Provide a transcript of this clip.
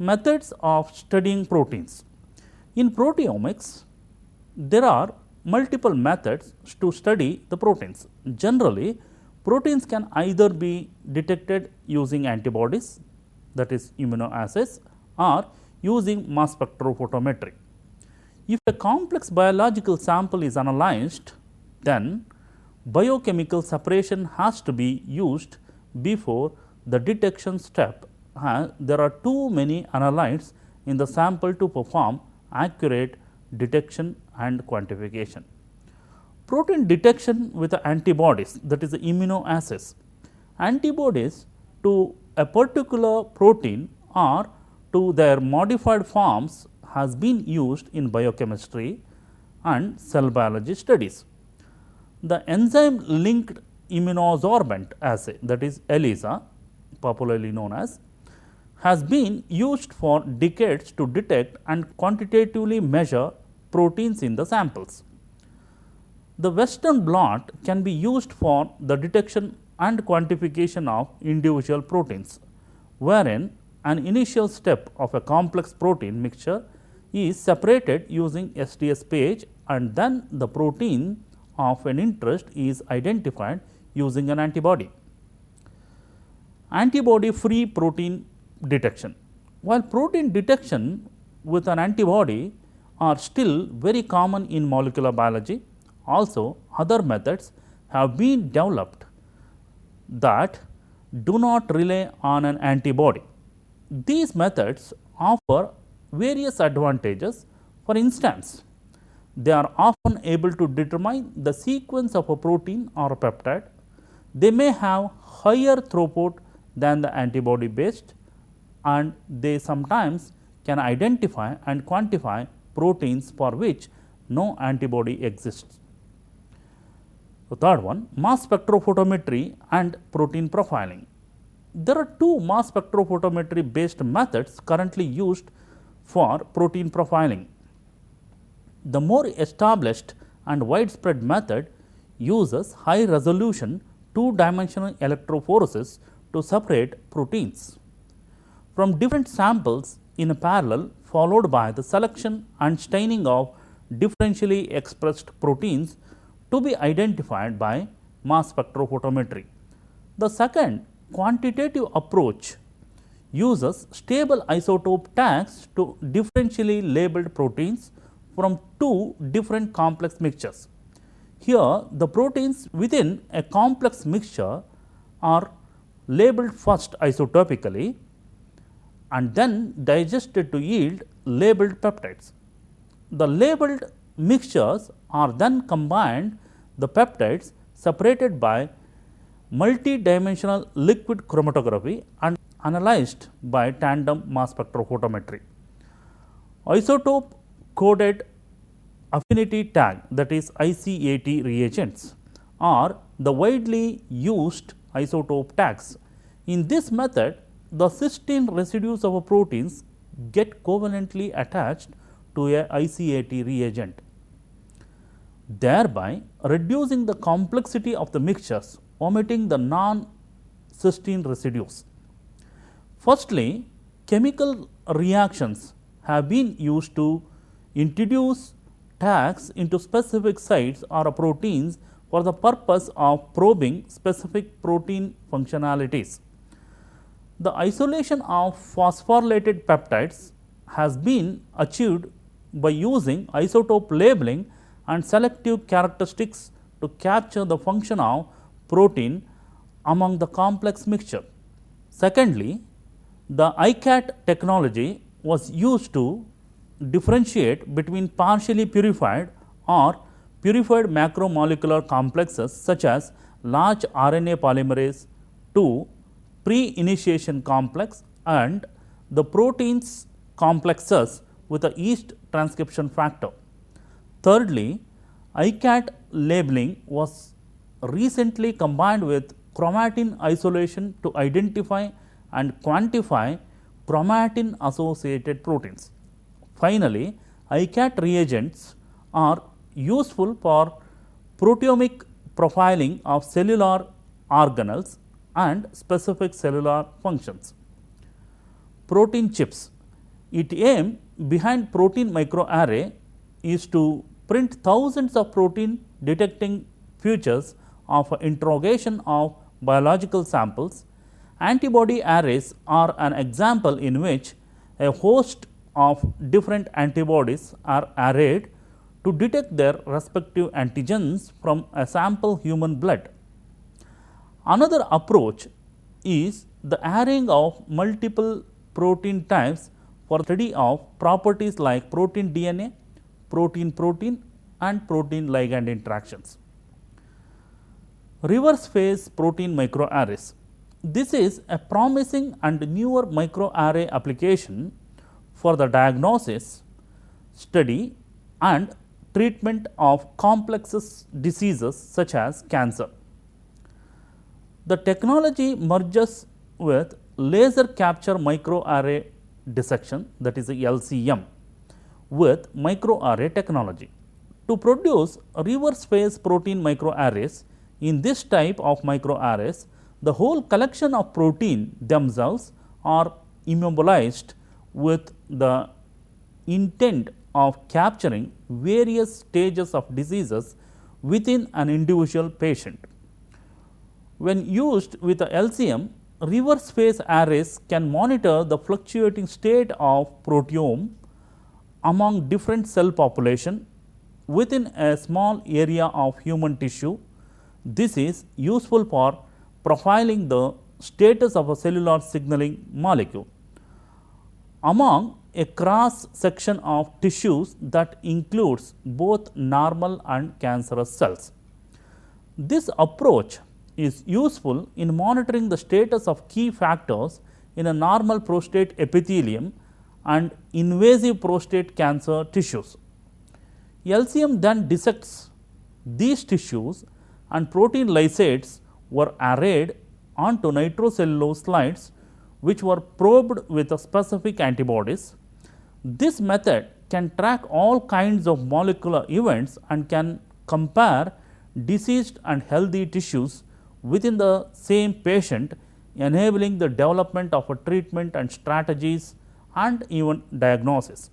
Methods of studying proteins. In proteomics, there are multiple methods to study the proteins. Generally, proteins can either be detected using antibodies, that is immunoassays, or using mass spectrophotometry. If a complex biological sample is analyzed, then biochemical separation has to be used before the detection step. There are too many analytes in the sample to perform accurate detection and quantification. Protein detection with antibodies, that is the immunoassays. Antibodies to a particular protein or to their modified forms has been used in biochemistry and cell biology studies. The enzyme linked immunosorbent assay, that is ELISA, popularly known as, has been used for decades to detect and quantitatively measure proteins in the samples. The Western blot can be used for the detection and quantification of individual proteins, wherein an initial step of a complex protein mixture is separated using SDS page, and then the protein of an interest is identified using an antibody. Antibody free protein detection. While protein detection with an antibody are still very common in molecular biology, also other methods have been developed that do not rely on an antibody. These methods offer various advantages. For instance, they are often able to determine the sequence of a protein or a peptide. They may have higher throughput than the antibody based, and they sometimes can identify and quantify proteins for which no antibody exists. The third one, mass spectrophotometry and protein profiling. There are two mass spectrophotometry based methods currently used for protein profiling. The more established and widespread method uses high resolution two-dimensional electrophoresis to separate proteins from different samples in a parallel, followed by the selection and staining of differentially expressed proteins to be identified by mass spectrophotometry. The second, quantitative approach, uses stable isotope tags to differentially labeled proteins from two different complex mixtures. Here, the proteins within a complex mixture are labeled first isotopically and then digested to yield labeled peptides. The labeled mixtures are then combined, the peptides separated by multi-dimensional liquid chromatography and analyzed by tandem mass spectrophotometry. Isotope coded affinity tag, that is ICAT reagents, are the widely used isotope tags. In this method, the cysteine residues of proteins get covalently attached to a ICAT reagent, thereby reducing the complexity of the mixtures, omitting the non-cysteine residues. Firstly, chemical reactions have been used to introduce tags into specific sites or proteins for the purpose of probing specific protein functionalities. The isolation of phosphorylated peptides has been achieved by using isotope labeling and selective characteristics to capture the function of protein among the complex mixture. Secondly, the ICAT technology was used to differentiate between partially purified or purified macromolecular complexes such as large RNA polymerase II pre-initiation complex and the proteins complexes with a yeast transcription factor. Thirdly, ICAT labeling was recently combined with chromatin isolation to identify and quantify chromatin associated proteins. Finally, ICAT reagents are useful for proteomic profiling of cellular organelles and specific cellular functions. Protein chips. Its aim behind protein microarray is to print thousands of protein detecting features of interrogation of biological samples. Antibody arrays are an example in which a host of different antibodies are arrayed to detect their respective antigens from a sample human blood. Another approach is the arraying of multiple protein types for study of properties like protein DNA, protein-protein and protein ligand interactions. Reverse phase protein microarrays. This is a promising and newer microarray application for the diagnosis, study and treatment of complex diseases such as cancer. The technology merges with laser capture microarray dissection, that is LCM, with microarray technology. To produce reverse phase protein microarrays, in this type of microarrays, the whole collection of protein themselves are immobilized with the intent of capturing various stages of diseases within an individual patient. When used with a LCM, reverse phase arrays can monitor the fluctuating state of proteome among different cell population within a small area of human tissue. This is useful for profiling the status of a cellular signaling molecule among a cross section of tissues that includes both normal and cancerous cells. This approach is useful in monitoring the status of key factors in a normal prostate epithelium and invasive prostate cancer tissues. LCM then dissects these tissues and protein lysates were arrayed onto nitrocellulose slides which were probed with specific antibodies. This method can track all kinds of molecular events and can compare diseased and healthy tissues within the same patient, enabling the development of a treatment and strategies and even diagnosis.